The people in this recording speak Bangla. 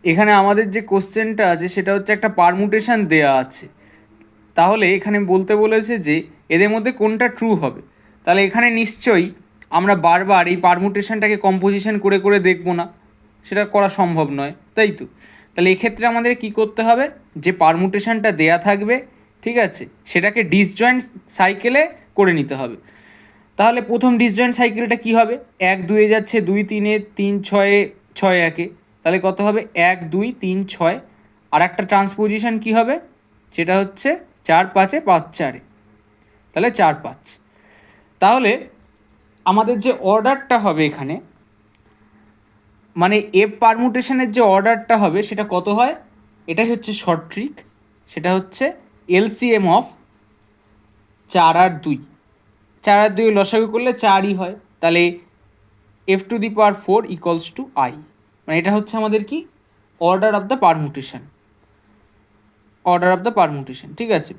এখানে আমাদের যে কোশ্চেনটা আছে সেটা হচ্ছে একটা পারমুটেশন দেয়া আছে, তাহলে এখানে বলতে বলেছে যে এদের মধ্যে কোনটা ট্রু হবে। তাহলে এখানে নিশ্চয়ই আমরা বারবার এই পারমুটেশনটাকে কম্পোজিশন করে করে দেখব না, সেটা করা সম্ভব নয়, তাই তো। তাহলে এক্ষেত্রে আমাদের কি করতে হবে, যে পারমুটেশনটা দেয়া থাকবে, ঠিক আছে, সেটাকে ডিসজয়েন্ট সাইকেলে করে নিতে হবে। তাহলে প্রথম ডিসজয়েন্ট সাইকেলটা কি হবে, 1 2-এ যাচ্ছে, 2 3-এ, 3 6-এ, 6 1-এ, তাহলে কত হবে 1 2 3 6। আর একটা ট্রান্সপোজিশন কি হবে, সেটা হচ্ছে 4 5-এ, 5 4-এ, তাহলে 4 5। তাহলে আমাদের যে অর্ডারটা হবে এখানে, মানে এফ পারমুটেশনের যে অর্ডারটা হবে সেটা কত হয়, এটাই হচ্ছে শর্ট ট্রিক। সেটা হচ্ছে এলসিএম অফ 4 আর 2। 4 আর 2 লসাগু করলে 4ই হয়, তাহলে f⁴ ইকুয়ালস টু আই। মানে এটা হচ্ছে আমাদের কি, order of the permutation, order of the permutation, ঠিক আছে।